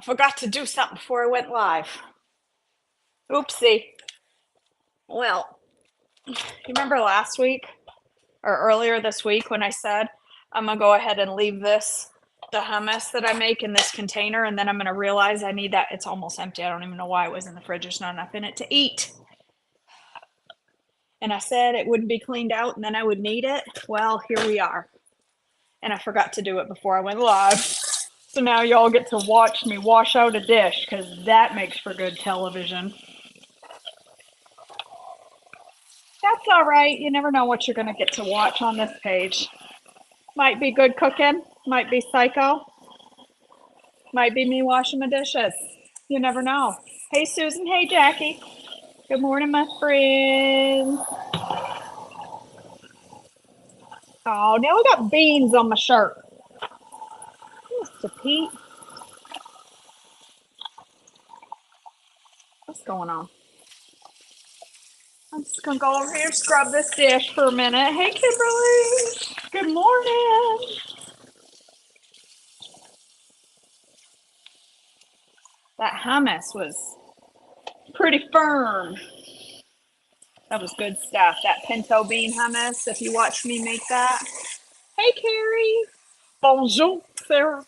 forgot to do something before I went live. Oopsie. Well, you remember last week or earlier this week when I said I'm gonna go ahead and leave the hummus that I make in this container, and then I'm gonna realize I need that. It's almost empty. I don't even know why it was in the fridge. There's not enough in it to eat. And I said it wouldn't be cleaned out and then I would need it. Well, here we are. And I forgot to do it before I went live. So now y'all get to watch me wash out a dish because that makes for good television. That's all right. You never know what you're going to get to watch on this page. Might be good cooking, might be psycho, might be me washing my dishes. You never know. Hey, Susan. Hey, Jackie. Good morning, my friends. Oh, now we got beans on my shirt. Mr. Pete. What's going on? I'm just gonna go over here and scrub this dish for a minute. Hey, Kimberly. Good morning. That hummus was pretty firm. That was good stuff. That pinto bean hummus, if you watch me make that. Hey, Carrie. Bonjour, Sarah.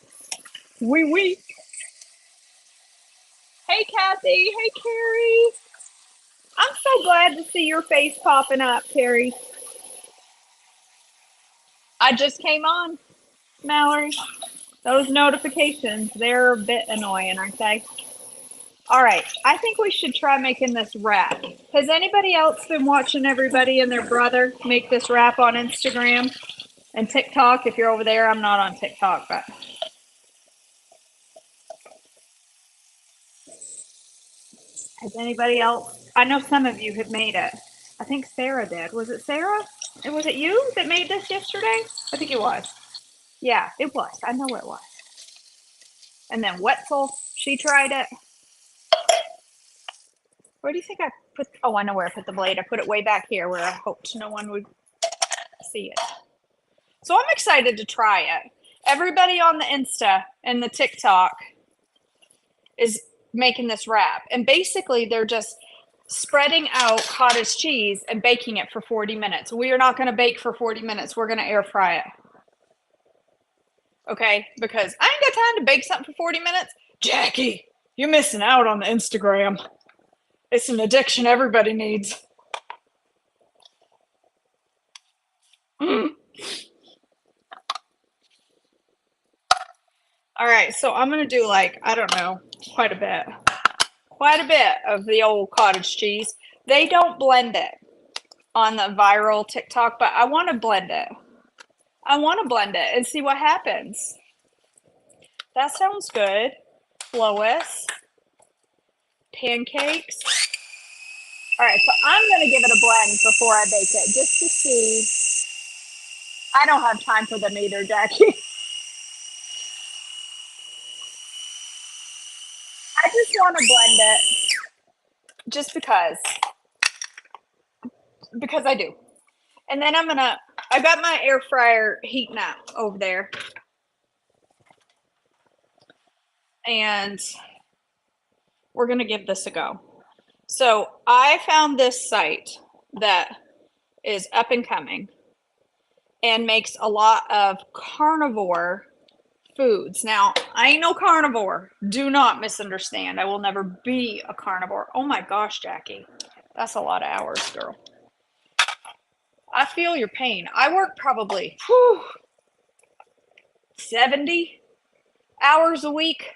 Oui, oui. Hey, Kathy. Hey, Carrie. I'm so glad to see your face popping up, Carrie. I just came on, Mallory. Those notifications, they're a bit annoying, aren't they? All right, I think we should try making this wrap. Has anybody else been watching everybody and their brother make this wrap on Instagram and TikTok? If you're over there, I'm not on TikTok, but has anybody else? I know some of you have made it. I think Sarah did. Was it Sarah? Was it you that made this yesterday? I think it was. Yeah, it was. I know it was. And then Wetzel, she tried it. Where do you think I put? Oh, I know where I put the blade. I put it way back here where I hoped no one would see it. So I'm excited to try it. Everybody on the Insta and the TikTok is making this wrap. And basically, they're just spreading out cottage cheese and baking it for 40 minutes. We are not going to bake for 40 minutes. We're going to air fry it. Okay? Because I ain't got time to bake something for 40 minutes. Jackie, you're missing out on the Instagram. It's an addiction everybody needs. Mm. All right, so I'm going to do like, I don't know, quite a bit of the old cottage cheese. They don't blend it on the viral TikTok, but I want to blend it. I want to blend it and see what happens. That sounds good. Lois. Pancakes. All right, so I'm going to give it a blend before I bake it, just to see. I don't have time for them either, Jackie. I just want to blend it just because I do. And then I got my air fryer heating up over there. And we're going to give this a go. So I found this site that is up and coming and makes a lot of carnivore foods. Now, I ain't no carnivore. Do not misunderstand. I will never be a carnivore. Oh my gosh, Jackie. That's a lot of hours, girl. I feel your pain. I work probably 70 hours a week.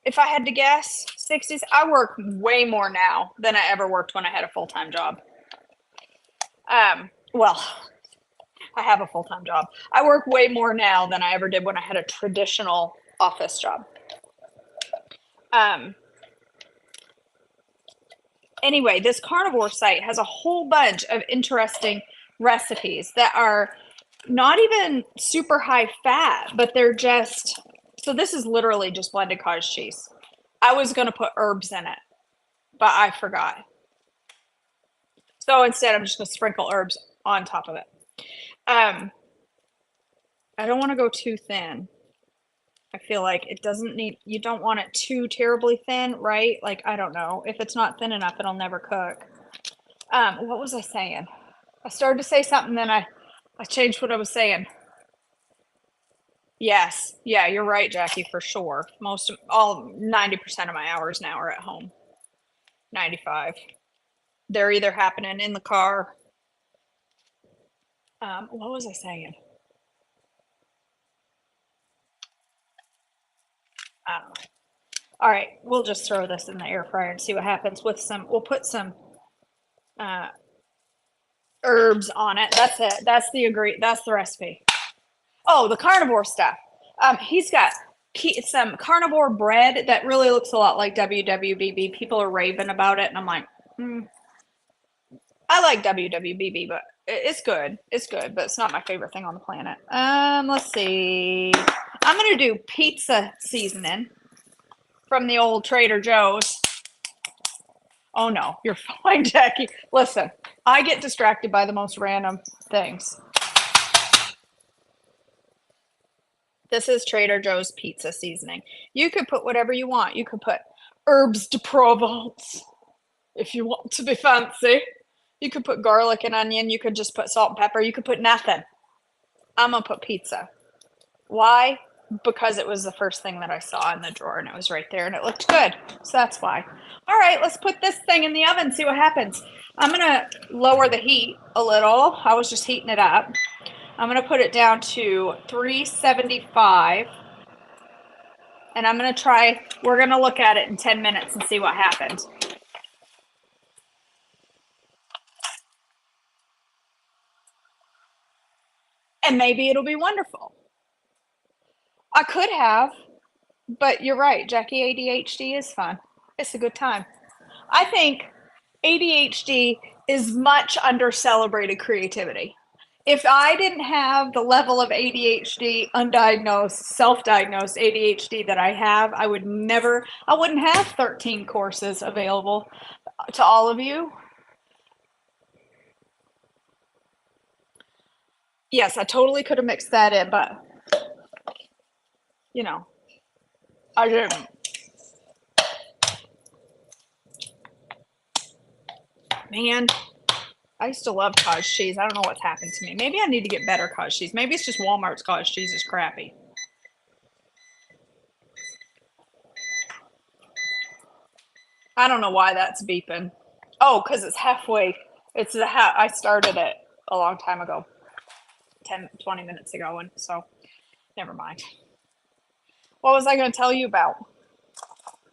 If I had to guess, 60s. I work way more now than I ever worked when I had a full-time job. Well, I have a full-time job. I work way more now than I ever did when I had a traditional office job. Anyway, this carnivore site has a whole bunch of interesting recipes that are not even super high fat, but they're just, so this is literally just blended cottage cheese. I was going to put herbs in it, but I forgot. So instead, I'm just going to sprinkle herbs on top of it. I don't want to go too thin. I feel like it doesn't need, you don't want it too terribly thin, right? Like, I don't know. If it's not thin enough, it'll never cook. What was I saying? I started to say something, then I changed what I was saying. Yes. Yeah, you're right, Jackie, for sure. All 90% of my hours now are at home. 95. They're either happening in the car. What was I saying? I don't know. All right, we'll just throw this in the air fryer and see what happens with we'll put some uh, herbs on it. That's it. That's the recipe. Oh, the carnivore stuff. He's got some carnivore bread that really looks a lot like WWBB. People are raving about it, and I'm like, I like WWBB, but it's good. It's good, but it's not my favorite thing on the planet. Let's see. I'm gonna do pizza seasoning from the old Trader Joe's. Oh no, you're fine, Jackie. Listen, I get distracted by the most random things. This is Trader Joe's pizza seasoning. You could put whatever you want. You could put herbes de Provence if you want to be fancy. You could put garlic and onion. You could just put salt and pepper. You could put nothing. I'm going to put pizza. Why? Because it was the first thing that I saw in the drawer and it was right there and it looked good. So that's why. All right, let's put this thing in the oven, see what happens. I'm going to lower the heat a little. I was just heating it up. I'm going to put it down to 375. And I'm going to try, we're going to look at it in 10 minutes and see what happens. And maybe it'll be wonderful. I could have, but you're right, Jackie, ADHD is fun. It's a good time. I think ADHD is much under celebrated creativity. If I didn't have the level of ADHD, undiagnosed, self-diagnosed ADHD that I have, I wouldn't have 13 courses available to all of you. Yes, I totally could have mixed that in, but you know, I didn't. Man, I used to love cottage cheese. I don't know what's happened to me. Maybe I need to get better cottage cheese. Maybe it's just Walmart's cottage cheese is crappy. I don't know why that's beeping. Oh, because it's halfway. I started it a long time ago, 10, 20 minutes ago, and so never mind. What was I going to tell you about?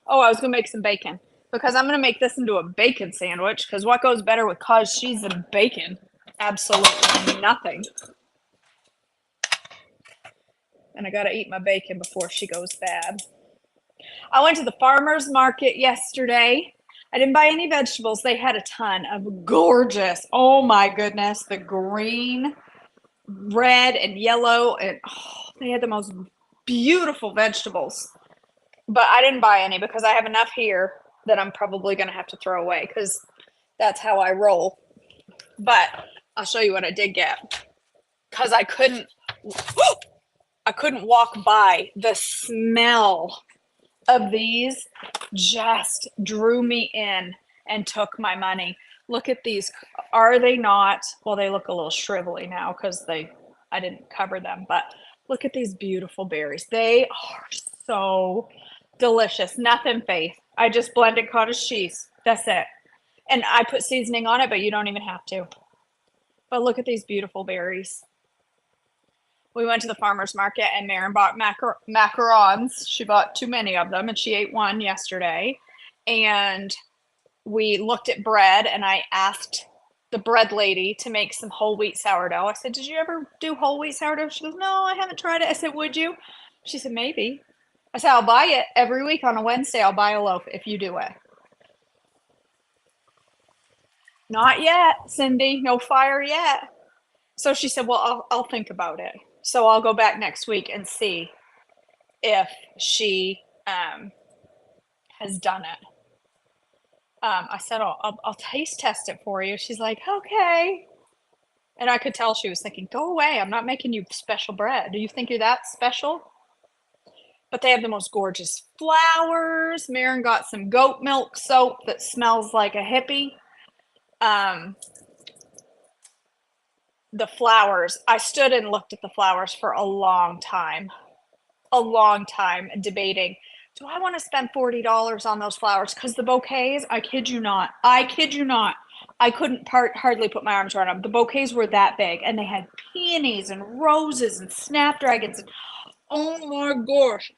Oh, I was going to make some bacon because I'm going to make this into a bacon sandwich because what goes better with cottage cheese than bacon? Absolutely nothing. And I got to eat my bacon before she goes bad. I went to the farmer's market yesterday. I didn't buy any vegetables. They had a ton of gorgeous, oh my goodness, the green, red, and yellow, and they had the most beautiful vegetables. But I didn't buy any because I have enough here that I'm probably going to have to throw away because that's how I roll. But I'll show you what I did get because I couldn't walk by. The smell of these just drew me in and took my money. Look at these. Are they not? Well, they look a little shrivelly now because I didn't cover them, but look at these beautiful berries. They are so delicious. Nothing, Faith. I just blended cottage cheese. That's it. And I put seasoning on it, but you don't even have to. But look at these beautiful berries. We went to the farmer's market and Maren bought macarons. She bought too many of them and she ate one yesterday. And we looked at bread and I asked the bread lady to make some whole wheat sourdough. I said, did you ever do whole wheat sourdough? She goes, no, I haven't tried it. I said, would you? She said, maybe. I said, I'll buy it every week on a Wednesday. I'll buy a loaf if you do it. Not yet, Cindy. No fire yet. So she said, well, I'll think about it. So I'll go back next week and see if she has done it. I said, I'll taste test it for you. She's like, okay. And I could tell she was thinking, go away. I'm not making you special bread. Do you think you're that special? But they have the most gorgeous flowers. Maren got some goat milk soap that smells like a hippie. Um, the flowers, I stood and looked at the flowers for a long time debating, do I want to spend $40 on those flowers? Because the bouquets, I kid you not, I couldn't hardly put my arms around them. The bouquets were that big, and they had peonies and roses and snapdragons. And, oh my gosh,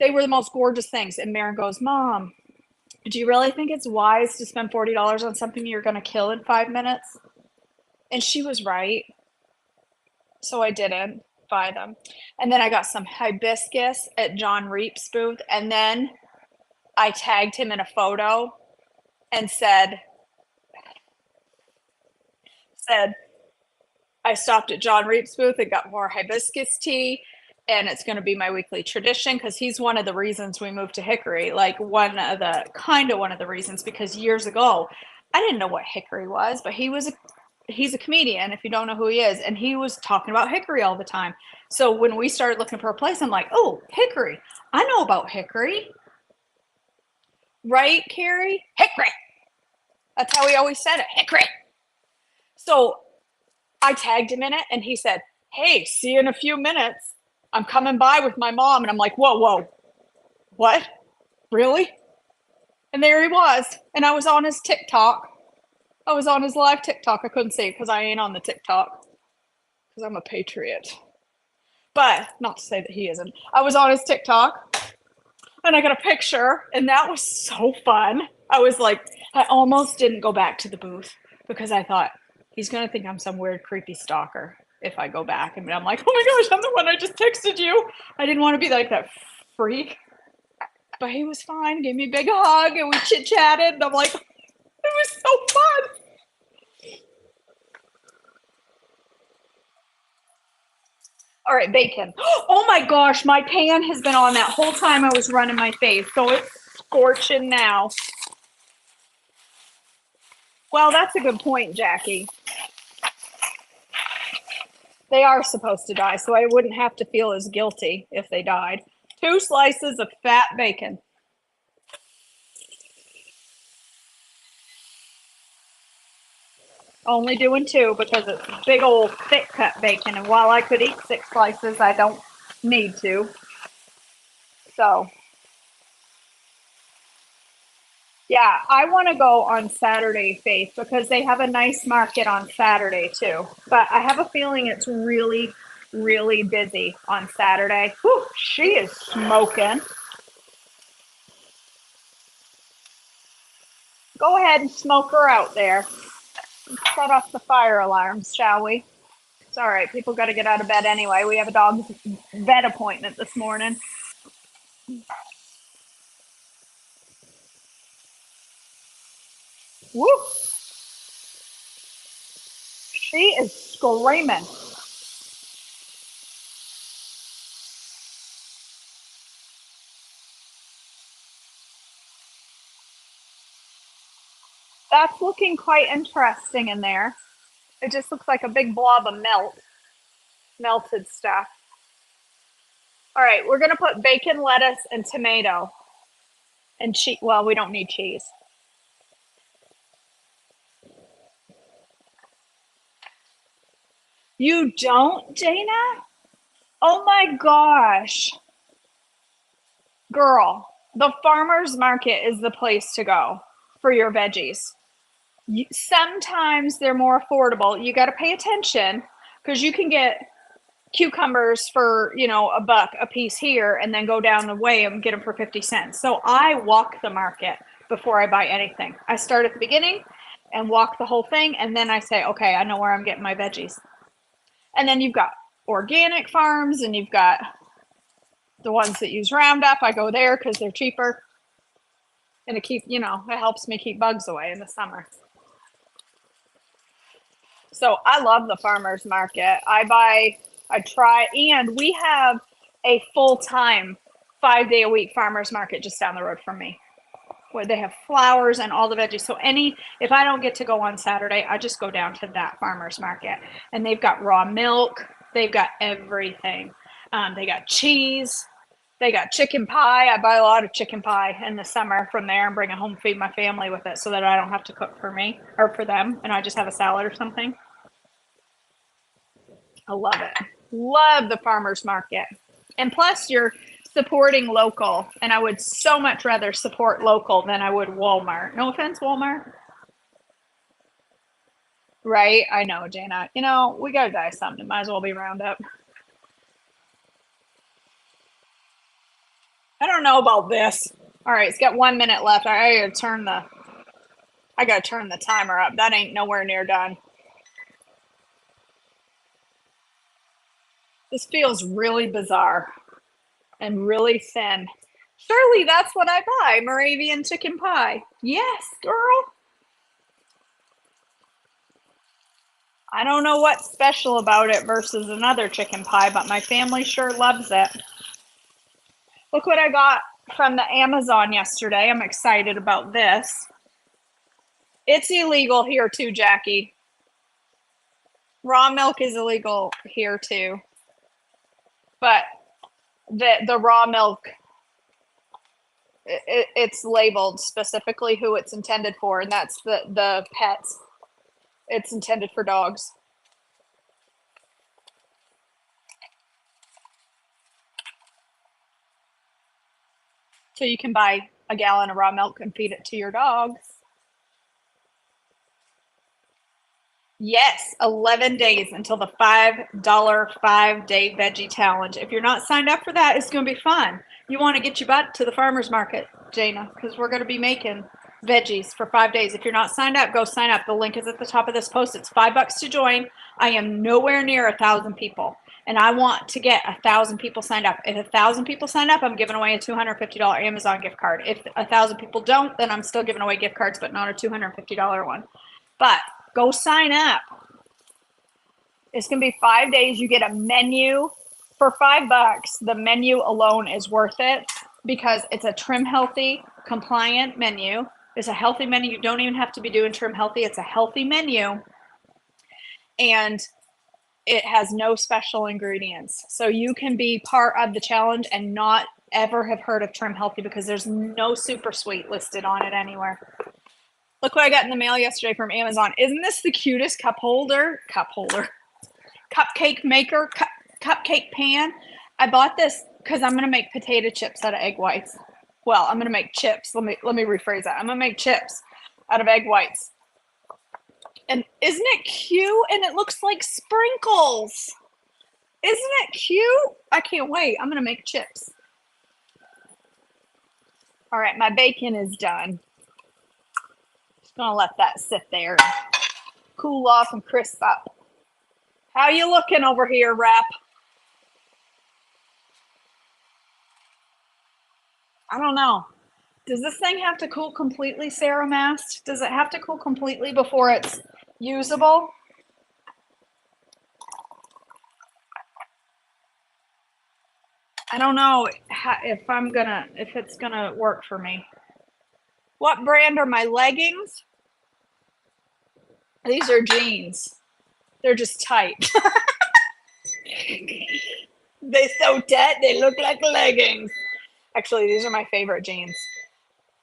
they were the most gorgeous things. And Maren goes, Mom, do you really think it's wise to spend $40 on something you're going to kill in 5 minutes? And she was right. So I didn't buy them. And then I got some hibiscus at John Reap's booth. And then I tagged him in a photo and said, I stopped at John Reap's booth and got more hibiscus tea. And it's going to be my weekly tradition because he's one of the reasons we moved to Hickory. Like one of the reasons, because years ago, I didn't know what Hickory was, but he's a comedian, if you don't know who he is, and he was talking about Hickory all the time. So when we started looking for a place, I'm like, oh, Hickory. I know about Hickory. Right, Carrie? Hickory. That's how he always said it, Hickory. So I tagged him in it, and he said, hey, see you in a few minutes. I'm coming by with my mom. And I'm like, whoa, what? Really? And there he was. And I was on his TikTok. I was on his live TikTok. I couldn't see it because I ain't on the TikTok because I'm a patriot. But not to say that he isn't. I was on his TikTok and I got a picture, and that was so fun. I was like, I almost didn't go back to the booth because I thought he's going to think I'm some weird, creepy stalker if I go back. And I'm like, oh my gosh, I'm the one I just texted you. I didn't want to be like that freak. But he was fine, gave me a big hug, and we chit-chatted. And I'm like, it was so fun. All right, bacon. Oh my gosh, my pan has been on that whole time I was running my face, so it's scorching now. Well, that's a good point, Jackie. They are supposed to die, so I wouldn't have to feel as guilty if they died. 2 slices of fat bacon. Only doing 2 because it's big old thick cut bacon, and while I could eat 6 slices, I don't need to. So, yeah, I want to go on Saturday, Faith, because they have a nice market on Saturday too. But I have a feeling it's really, really busy on Saturday. Whew, she is smoking. Go ahead and smoke her out there. Set off the fire alarms, shall we? It's all right. People got to get out of bed anyway. We have a dog's vet appointment this morning. Woo! She is screaming. That's looking quite interesting in there. It just looks like a big blob of melted stuff. All right, we're gonna put bacon, lettuce, and tomato, and cheese. Well, we don't need cheese. You don't, Dana? Oh my gosh. Girl, the farmer's market is the place to go for your veggies. Sometimes they're more affordable. You got to pay attention because you can get cucumbers for, a buck a piece here and then go down the way and get them for 50 cents. So I walk the market before I buy anything. I start at the beginning and walk the whole thing, and then I say, okay, I know where I'm getting my veggies. And then you've got organic farms, and you've got the ones that use Roundup. I go there because they're cheaper, and it helps me keep bugs away in the summer. So I love the farmer's market. I try, and we have a full-time 5-day-a-week farmer's market just down the road from me, where they have flowers and all the veggies. So if I don't get to go on Saturday, I just go down to that farmer's market, and they've got raw milk. They've got everything. They got cheese. They got chicken pie. I buy a lot of chicken pie in the summer from there and bring it home, feed my family with it so that I don't have to cook for me or for them and I just have a salad or something. I love it. Love the farmer's market. And plus, you're supporting local. And I would so much rather support local than I would Walmart. No offense, Walmart. Right? I know, Jana. You know, we got to die something. It might as well be Roundup. I don't know about this. All right, it's got 1 minute left. I gotta turn the timer up. That ain't nowhere near done. This feels really bizarre and really thin. Surely that's what I buy, Moravian chicken pie. Yes, girl. I don't know what's special about it versus another chicken pie, but my family sure loves it. Look what I got from the Amazon yesterday. I'm excited about this. It's illegal here too, Jackie. Raw milk is illegal here too. But the raw milk, it's labeled specifically who it's intended for, and that's the pets. It's intended for dogs. So you can buy a gallon of raw milk and feed it to your dogs. Yes, 11 days until the $5 5-day veggie challenge. If you're not signed up for that, it's going to be fun. You want to get your butt to the farmer's market, Jana, because we're going to be making veggies for 5 days. If you're not signed up, go sign up. The link is at the top of this post. It's $5 to join. I am nowhere near 1,000 people, and I want to get 1,000 people signed up. If 1,000 people sign up, I'm giving away a $250 Amazon gift card. If 1,000 people don't, then I'm still giving away gift cards, but not a $250 one. But go sign up. It's going to be 5 days. You get a menu for $5. The menu alone is worth it because it's a trim healthy compliant menu. It's a healthy menu. You don't even have to be doing trim healthy. It's a healthy menu. And it has no special ingredients. So you can be part of the challenge and not ever have heard of trim healthy because there's no super sweet listed on it anywhere. Look what I got in the mail yesterday from Amazon. Isn't this the cutest cup holder? Cupcake maker, cupcake pan. I bought this because I'm gonna make potato chips out of egg whites. Well, I'm gonna make chips. Let me rephrase that. I'm gonna make chips out of egg whites. And isn't it cute? And it looks like sprinkles. Isn't it cute? I can't wait. I'm gonna make chips. All right, my bacon is done. Just gonna let that sit there and cool off and crisp up. How you looking over here, Rap? I don't know. Does this thing have to cool completely, Sarah Mast? Does it have to cool completely before it's usable? I don't know if it's gonna work for me. What brand are my leggings? These are jeans. They're just tight. They're so tight, they look like leggings. Actually, these are my favorite jeans.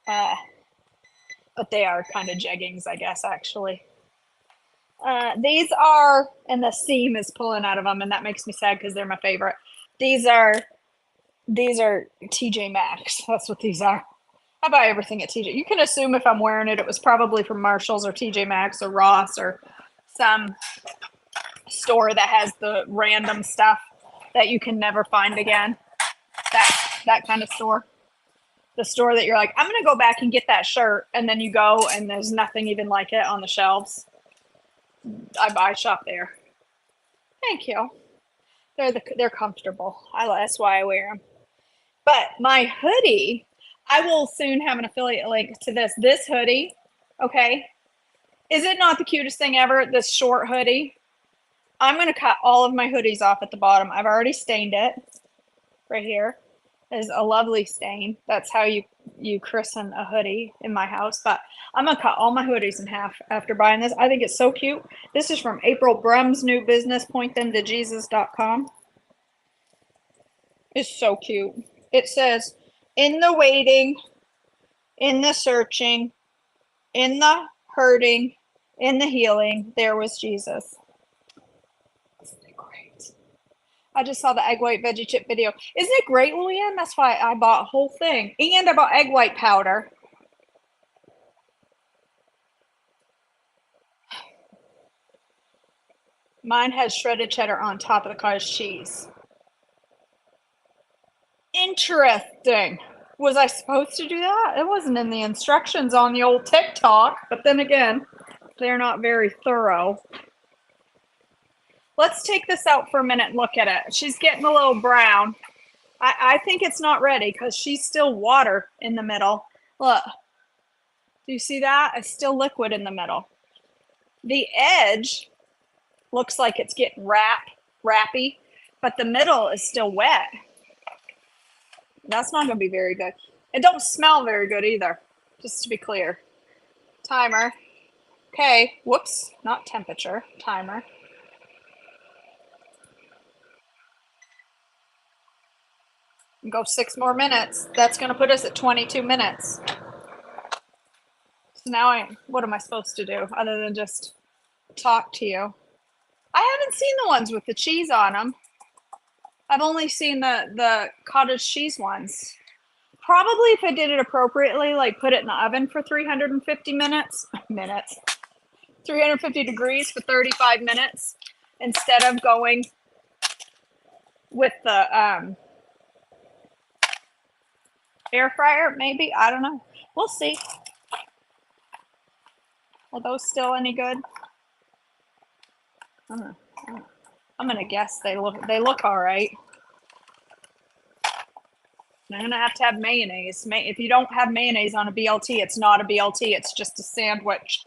But they are kind of jeggings, I guess, actually. These are, and the seam is pulling out of them, and that makes me sad because they're my favorite. These are TJ Maxx. That's what these are. I buy everything at TJ. You can assume if I'm wearing it, it was probably from Marshalls or TJ Maxx or Ross or some store that has the random stuff that you can never find again. That kind of store. The store that you're like, I'm gonna go back and get that shirt, and then you go and there's nothing even like it on the shelves. I shop there. Thank you. They're comfortable. That's why I wear them. But my hoodie, I will soon have an affiliate link to this. This hoodie, okay, is it not the cutest thing ever? This short hoodie. I'm going to cut all of my hoodies off at the bottom. I've already stained it right here. There's a lovely stain. That's how you christen a hoodie in my house. But I'm going to cut all my hoodies in half after buying this. I think it's so cute. This is from April Brum's new business, pointthemtojesus.com. It's so cute. It says, in the waiting, in the searching, in the hurting, in the healing, there was Jesus. Isn't it great? I just saw the egg white veggie chip video. Isn't it great, Luann? That's why I bought a whole thing. And I bought egg white powder. Mine has shredded cheddar on top of the cottage cheese. Interesting. Was I supposed to do that? It wasn't in the instructions on the old TikTok, but then again, they're not very thorough. Let's take this out for a minute and look at it. She's getting a little brown. I think it's not ready because she's still water in the middle. Look, do you see that? It's still liquid in the middle. The edge looks like it's getting wrappy, but the middle is still wet. That's not going to be very good. It don't smell very good either, just to be clear. Timer. Okay, whoops, not temperature, timer. Go 6 more minutes. That's going to put us at 22 minutes. So now what am I supposed to do other than just talk to you? I haven't seen the ones with the cheese on them. I've only seen the cottage cheese ones. Probably if I did it appropriately, like put it in the oven for 350 minutes, 350 degrees for 35 minutes instead of going with the air fryer, maybe. I don't know. We'll see. Are those still any good? I'm gonna guess they look all right. I'm gonna have to have mayonnaise. If you don't have mayonnaise on a BLT, it's not a BLT. It's just a sandwich.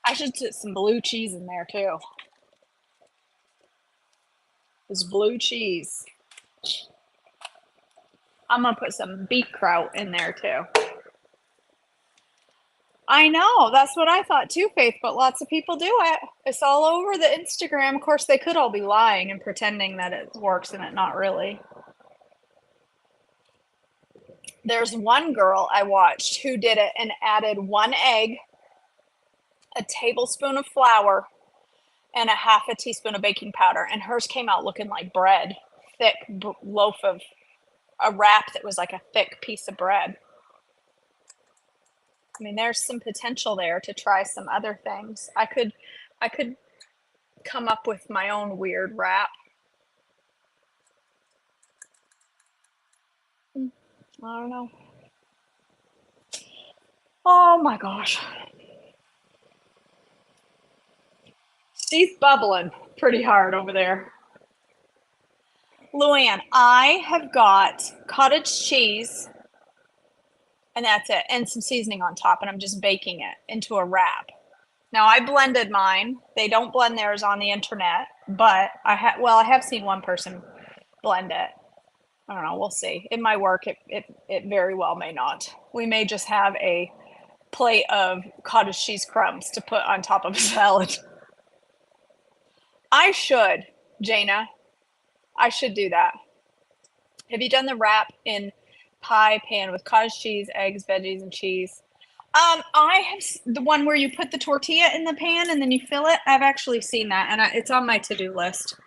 I should put some blue cheese in there too. There's blue cheese. I'm gonna put some beet kraut in there too. I know, that's what I thought too, Faith, but lots of people do it. It's all over the Instagram. Of course, they could all be lying and pretending that it works and it not really. There's one girl I watched who did it and added 1 egg, a tablespoon of flour, and a half a teaspoon of baking powder, and hers came out looking like bread, thick loaf of a wrap that was like a thick piece of bread. I mean, there's some potential there to try some other things. I could come up with my own weird wrap. I don't know. Oh my gosh. She's bubbling pretty hard over there. Luann, I have got cottage cheese, and that's it, and some seasoning on top, and I'm just baking it into a wrap. Now, I blended mine. They don't blend theirs on the internet, but I have seen one person blend it. I don't know. We'll see. It might work. It very well may not. We may just have a plate of cottage cheese crumbs to put on top of a salad. I should, Jana. I should do that. Have you done the wrap in pie pan with cottage cheese, eggs, veggies, and cheese? I have the one where you put the tortilla in the pan and then you fill it. I've actually seen that, and it's on my to-do list.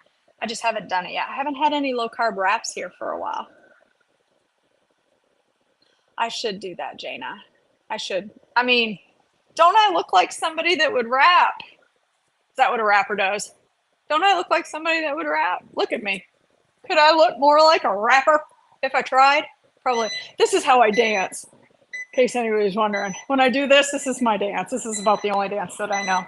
I just haven't done it yet. I haven't had any low-carb wraps here for a while. I should do that, Jana. I should. I mean, don't I look like somebody that would wrap? Is that what a rapper does? Don't I look like somebody that would rap? Look at me. Could I look more like a rapper if I tried? Probably. This is how I dance, in case anybody's wondering. When I do this, this is my dance. This is about the only dance that I know.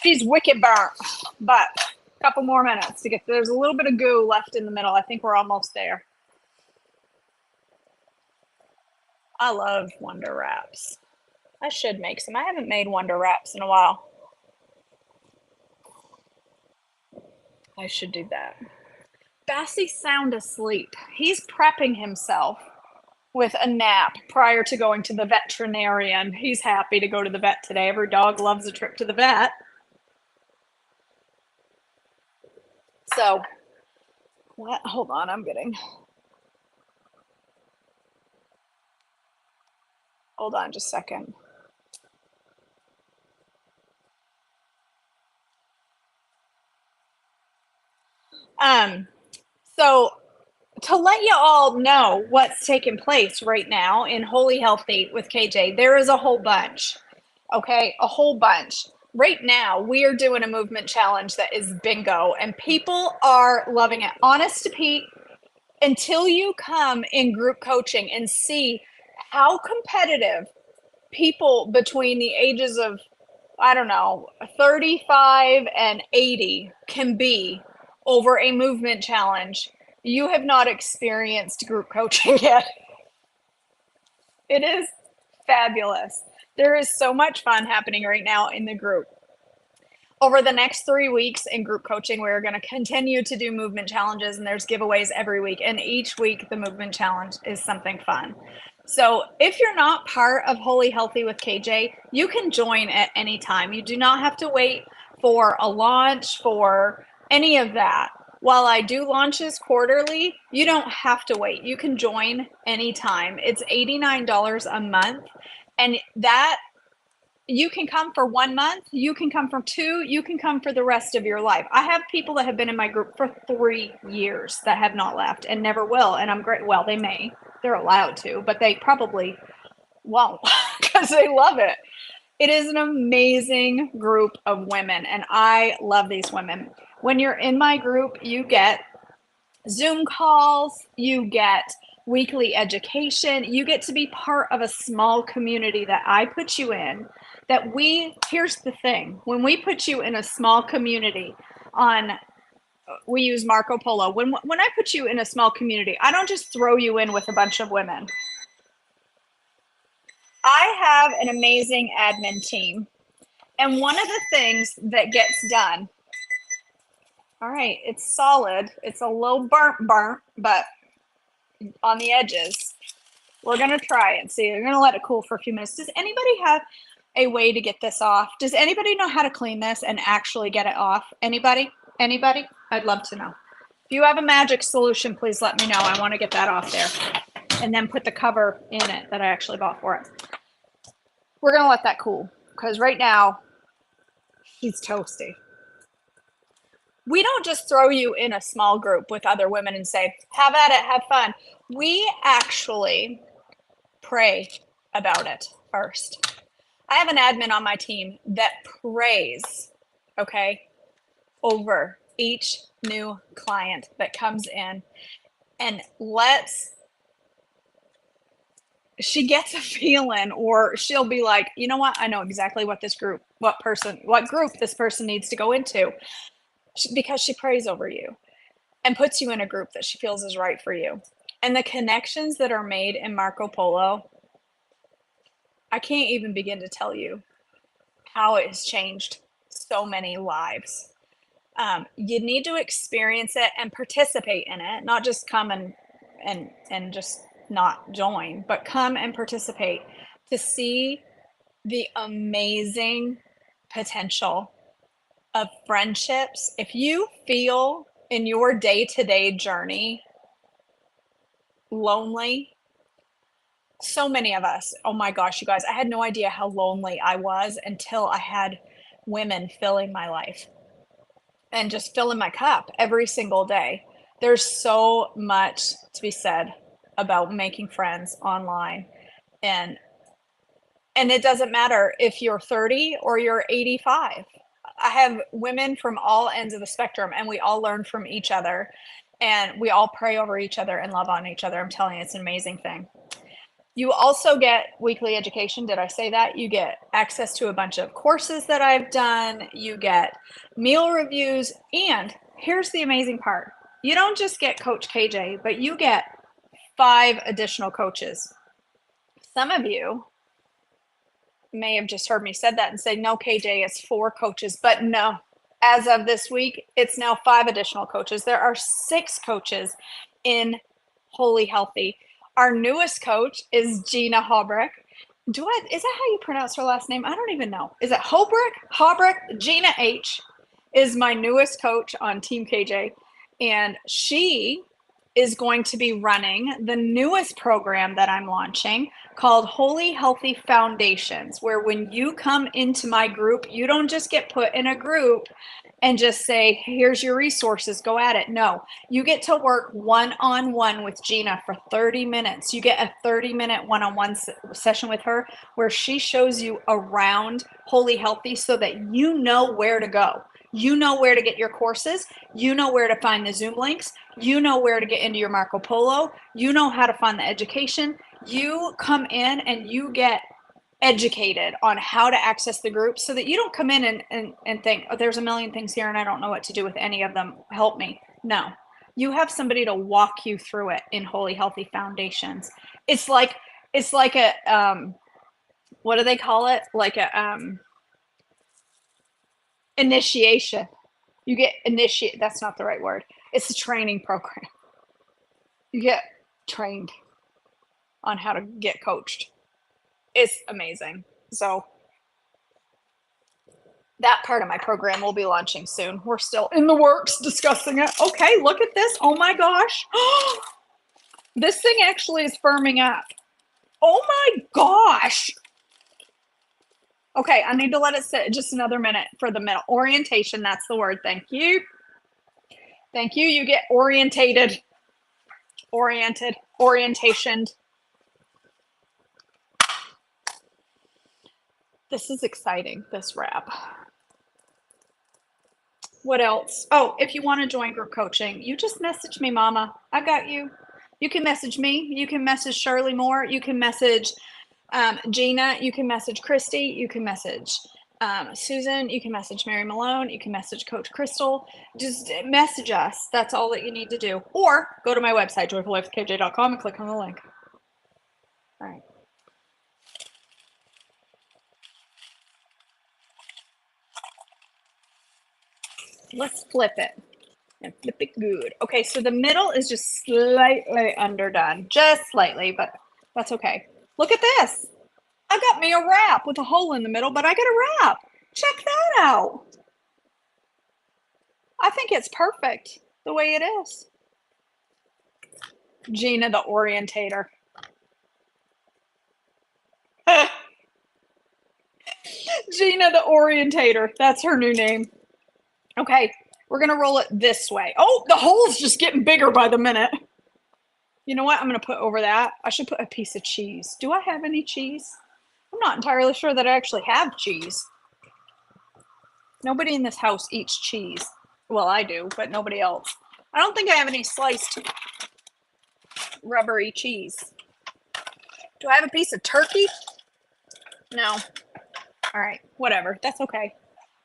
She's wicked burnt, but a couple more minutes to get, there's a little bit of goo left in the middle. I think we're almost there. I love Wonder Wraps. I should make some. I haven't made Wonder Wraps in a while. I should do that. Bassie's sound asleep. He's prepping himself with a nap prior to going to the veterinarian. He's happy to go to the vet today. Every dog loves a trip to the vet. So, what? Hold on, I'm getting. Hold on just a second. Um, so to let you all know what's taking place right now in Holy Healthy with KJ, there is a whole bunch. Okay, a whole bunch. Right now, we are doing a movement challenge that is bingo, and people are loving it. Honest to Pete, until you come in group coaching and see how competitive people between the ages of, I don't know, 35 and 80 can be over a movement challenge, you have not experienced group coaching yet. It is fabulous. There is so much fun happening right now in the group. Over the next 3 weeks in group coaching, we're going to continue to do movement challenges, and there's giveaways every week. And each week, the movement challenge is something fun. So if you're not part of Holy Healthy with KJ, you can join at any time. You do not have to wait for a launch, for any of that. While I do launches quarterly, you don't have to wait. You can join anytime. It's $89 a month. And that you can come for 1 month, you can come for 2, you can come for the rest of your life. I have people that have been in my group for 3 years that have not left and never will. And I'm great. Well, they may, they're allowed to, but they probably won't because they love it. It is an amazing group of women, and I love these women. When you're in my group, you get Zoom calls, you get weekly education, you get to be part of a small community that I put you in. Here's the thing, when we put you in a small community we use Marco Polo. When I put you in a small community, I don't just throw you in with a bunch of women. I have an amazing admin team. And one of the things that gets done, all right, it's solid. It's a little burnt, but on the edges. We're going to try it. See, we're going to let it cool for a few minutes. Does anybody have a way to get this off? Does anybody know how to clean this and actually get it off? Anybody? Anybody? I'd love to know. If you have a magic solution, please let me know. I want to get that off there. And then put the cover in it that I actually bought for it. We're going to let that cool because right now he's toasty. We don't just throw you in a small group with other women and say, have at it, have fun. We actually pray about it first. I have an admin on my team that prays, okay, over each new client that comes in and she gets a feeling, or she'll be like, you know what? I know exactly what group this person needs to go into, because she prays over you and puts you in a group that she feels is right for you. And the connections that are made in Marco Polo, I can't even begin to tell you how it has changed so many lives. You need to experience it and participate in it, not just come and just not join, but come and participate to see the amazing potential of friendships. If you feel in your day-to-day journey lonely, so many of us, oh my gosh, you guys, I had no idea how lonely I was until I had women filling my life and just filling my cup every single day. There's so much to be said about making friends online. And it doesn't matter if you're 30 or you're 85. I have women from all ends of the spectrum, and we all learn from each other, and we all pray over each other and love on each other. I'm telling you, it's an amazing thing. You also get weekly education. Did I say that? You get access to a bunch of courses that I've done. You get meal reviews. And here's the amazing part. You don't just get Coach KJ, but you get 5 additional coaches. Some of you may have just heard me said that and say, no, KJ, it's 4 coaches. But no, as of this week, it's now 5 additional coaches. There are 6 coaches in Wholly Healthy. Our newest coach is Gina Hobrecht. Is that how you pronounce her last name? I don't even know. Is it Hobrecht? Hobrecht? Gina H is my newest coach on Team KJ. And she is going to be running the newest program that I'm launching called Wholly Healthy Foundations, where when you come into my group, you don't just get put in a group and just say, here's your resources, go at it. No, you get to work one-on-one with Gina for 30 minutes. You get a 30-minute one-on-one session with her where she shows you around Wholly Healthy so that you know where to go. You know where to get your courses. You know where to find the Zoom links. You know where to get into your Marco Polo. You know how to find the education. You come in and you get educated on how to access the group so that you don't come in and think, oh, there's a million things here and I don't know what to do with any of them. Help me. No, you have somebody to walk you through it in Wholly Healthy Foundations. It's like a, what do they call it? Like a, initiation. You get initiate. That's not the right word. It's a training program. You get trained on how to get coached. It's amazing. So that part of my program will be launching soon. We're still in the works discussing it. Okay, look at this. Oh my gosh. This thing actually is firming up. Oh my gosh. Okay, I need to let it sit just another minute for the middle. Orientation, that's the word. Thank you. Thank you. You get oriented, orientation. This is exciting, this wrap. What else? Oh, if you want to join group coaching, you just message me, Mama. I got you. You can message me. You can message Shirley Moore. You can message Gina. You can message Christy. You can message Susan. You can message Mary Malone. You can message Coach Crystal. Just message us. That's all that you need to do. Or go to my website, joyfullifekj.com, and click on the link. All right. Let's flip it. And flip it good. Okay, so the middle is just slightly underdone. Just slightly, but that's okay. Look at this. I got me a wrap with a hole in the middle, but I got a wrap. Check that out. I think it's perfect the way it is. Gina the Orientator. Gina the Orientator. That's her new name. Okay, we're going to roll it this way. Oh, the hole's just getting bigger by the minute. You know what I'm going to put over that? I should put a piece of cheese. Do I have any cheese? I'm not entirely sure that I actually have cheese. Nobody in this house eats cheese. Well, I do, but nobody else. I don't think I have any sliced rubbery cheese. Do I have a piece of turkey? No. All right, whatever. That's okay.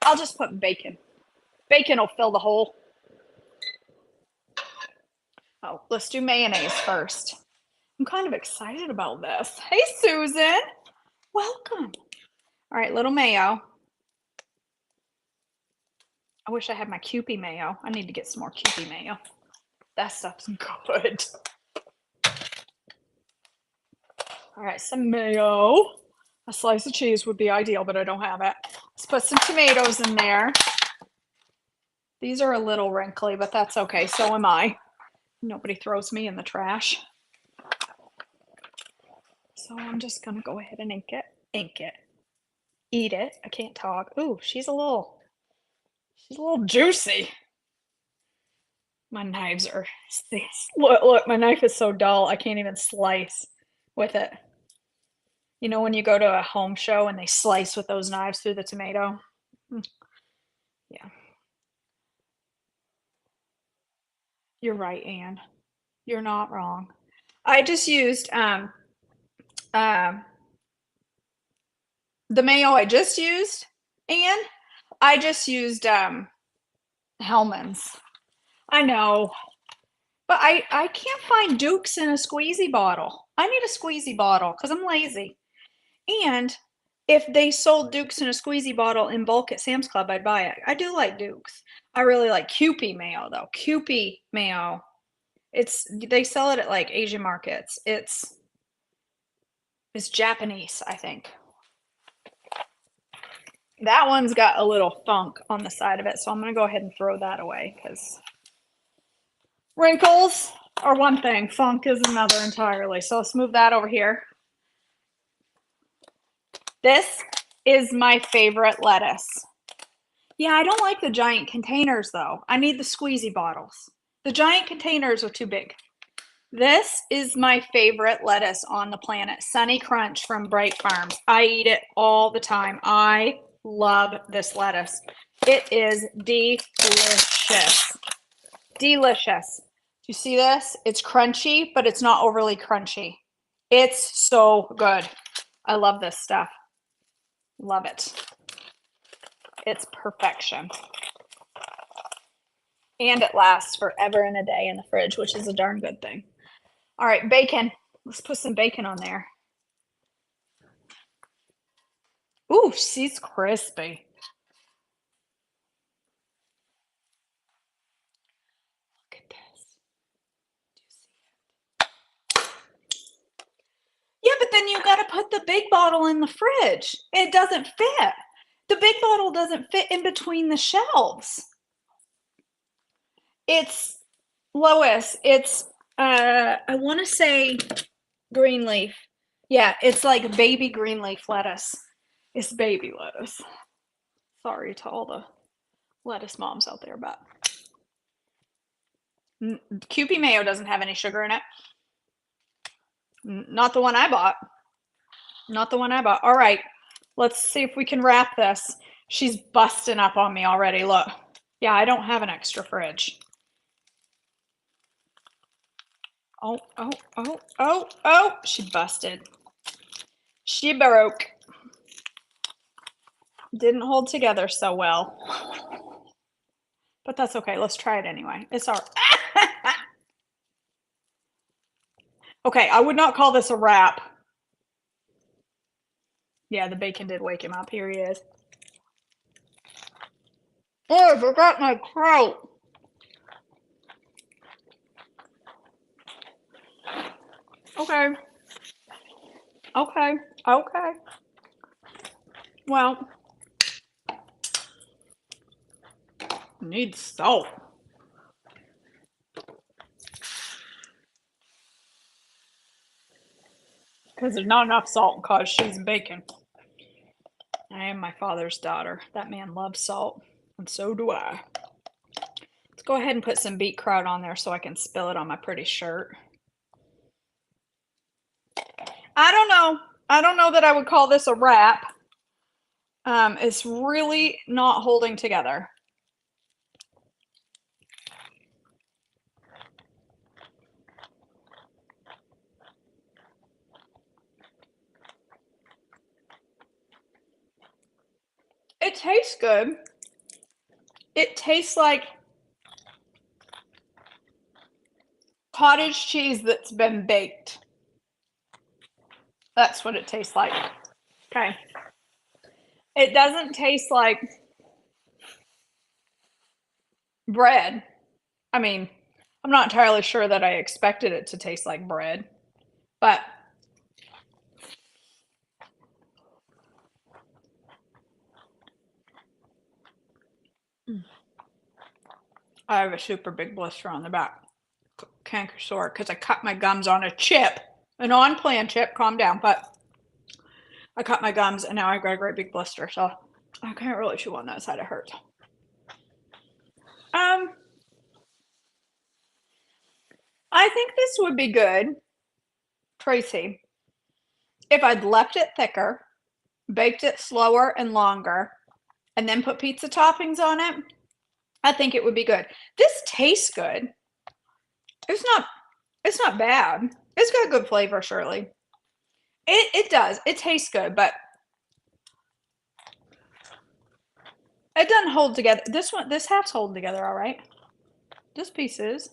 I'll just put bacon. Bacon will fill the hole. Oh, let's do mayonnaise first. I'm kind of excited about this. Hey, Susan. Welcome. All right, little mayo. I wish I had my Kewpie mayo. I need to get some more Kewpie mayo. That stuff's good. All right, some mayo. A slice of cheese would be ideal, but I don't have it. Let's put some tomatoes in there. These are a little wrinkly, but that's okay. So am I. Nobody throws me in the trash. So I'm just gonna go ahead and ink it, eat it. I can't talk. Ooh, she's a little juicy. My knives are, look, my knife is so dull, I can't even slice with it. You know when you go to a home show and they slice with those knives through the tomato? Yeah. You're right, Anne. You're not wrong. I just used the mayo I just used, and I just used Hellman's. I know, but I can't find Duke's in a squeezy bottle. I need a squeezy bottle because I'm lazy. And If they sold Duke's in a squeezy bottle in bulk at Sam's Club, I'd buy it. I do like Duke's. I really like Kewpie mayo though. Kewpie mayo. They sell it at like Asian markets. It's Japanese, I think. That one's got a little funk on the side of it, so I'm gonna go ahead and throw that away because wrinkles are one thing, funk is another entirely. So let's move that over here. This is my favorite lettuce. Yeah, I don't like the giant containers though. I need the squeezy bottles. The giant containers are too big. This is my favorite lettuce on the planet, Sunny Crunch from Bright Farms. I eat it all the time. I love this lettuce. It is delicious. Delicious. Do you see this? It's crunchy, but it's not overly crunchy. It's so good. I love this stuff. Love it. It's perfection. And it lasts forever and a day in the fridge, which is a darn good thing. All right, bacon. Let's put some bacon on there. Ooh, she's crispy. Look at this. Do you see it? Yeah, but then you got to put the big bottle in the fridge. It doesn't fit. The big bottle doesn't fit in between the shelves. It's, Lois, it's, I want to say green leaf. Yeah, it's like baby green leaf lettuce. It's baby lettuce. Sorry to all the lettuce moms out there, but Kewpie mayo doesn't have any sugar in it. Not the one I bought. Not the one I bought. All right, let's see if we can wrap this. She's busting up on me already. Look. Yeah, I don't have an extra fridge. Oh, oh, oh, oh, oh. She busted. She broke. Didn't hold together so well. But that's okay. Let's try it anyway. It's all right. Okay, I would not call this a wrap. Yeah, the bacon did wake him up. Here he is. Oh, I forgot my kraut. Okay. Okay. Okay. Well, needs salt. Because there's not enough salt in cottage cheese and bacon. I am my father's daughter. That man loves salt, and so do I. Let's go ahead and put some beet kraut on there so I can spill it on my pretty shirt. I don't know. I don't know that I would call this a wrap. It's really not holding together. It tastes good. It tastes like cottage cheese that's been baked. That's what it tastes like. Okay. It doesn't taste like bread. I mean, I'm not entirely sure that I expected it to taste like bread, but I have a super big blister on the back. Canker sore because I cut my gums on a chip, an on-plan chip. Calm down, but I cut my gums and now I've got a great big blister, so I can't really chew on that side. It hurts. I think this would be good, Tracy, if I'd left it thicker, baked it slower and longer, and then put pizza toppings on it. I think it would be good. This tastes good. It's not bad. It's got good flavor, Shirley. It does. It tastes good, but it doesn't hold together. This half's holding together all right. This piece is.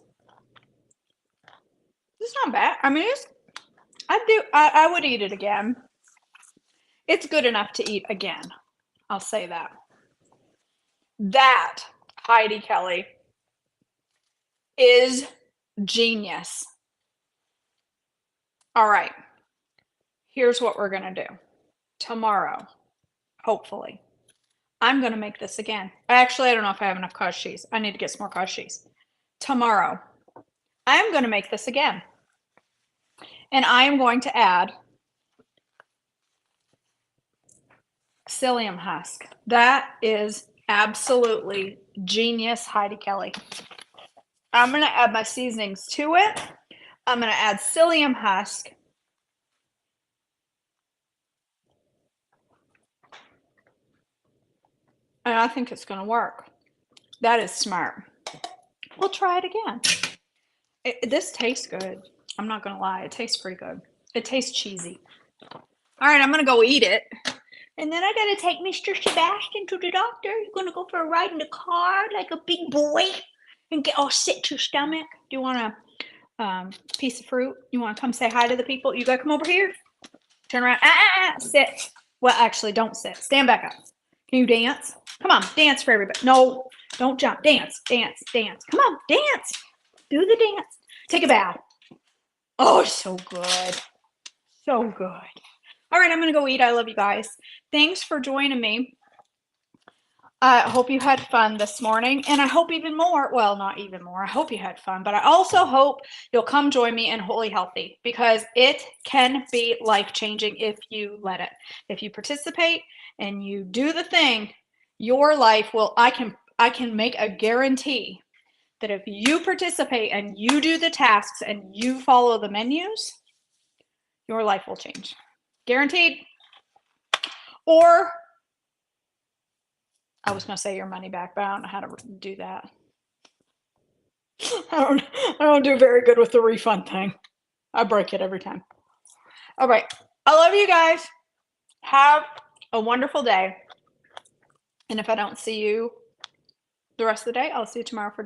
It's not bad. I mean, I would eat it again. It's good enough to eat again. I'll say that. That, Heidi Kelly, is genius. All right. Here's what we're going to do. Tomorrow, hopefully, I'm going to make this again. Actually, I don't know if I have enough cottage cheese. I need to get some more cottage cheese. Tomorrow, I'm going to make this again. And I am going to add psyllium husk. That is absolutely genius, Heidi Kelly. I'm going to add my seasonings to it. I'm going to add psyllium husk. And I think it's going to work. That is smart. We'll try it again. This tastes good. I'm not going to lie. It tastes pretty good. It tastes cheesy. All right, I'm going to go eat it. And then I got to take Mr. Sebastian to the doctor. You're going to go for a ride in the car like a big boy and get all sick to your stomach. Do you want a piece of fruit? You want to come say hi to the people? You got to come over here. Turn around. Sit. Well, actually, don't sit. Stand back up. Can you dance? Come on, dance for everybody. No, don't jump. Dance, dance, dance. Come on, dance. Do the dance. Take a bow. Oh, so good. So good. All right, I'm going to go eat. I love you guys. Thanks for joining me. I hope you had fun this morning, and I hope even more. Well, not even more. I hope you had fun, but I also hope you'll come join me in Wholly Healthy, because it can be life-changing if you let it. If you participate and you do the thing, your life will. I can make a guarantee that if you participate and you do the tasks and you follow the menus, your life will change. Guaranteed. Or I was going to say your money back, but I don't know how to do that. I don't do very good with the refund thing. I break it every time. All right. I love you guys. Have a wonderful day. And if I don't see you the rest of the day, I'll see you tomorrow for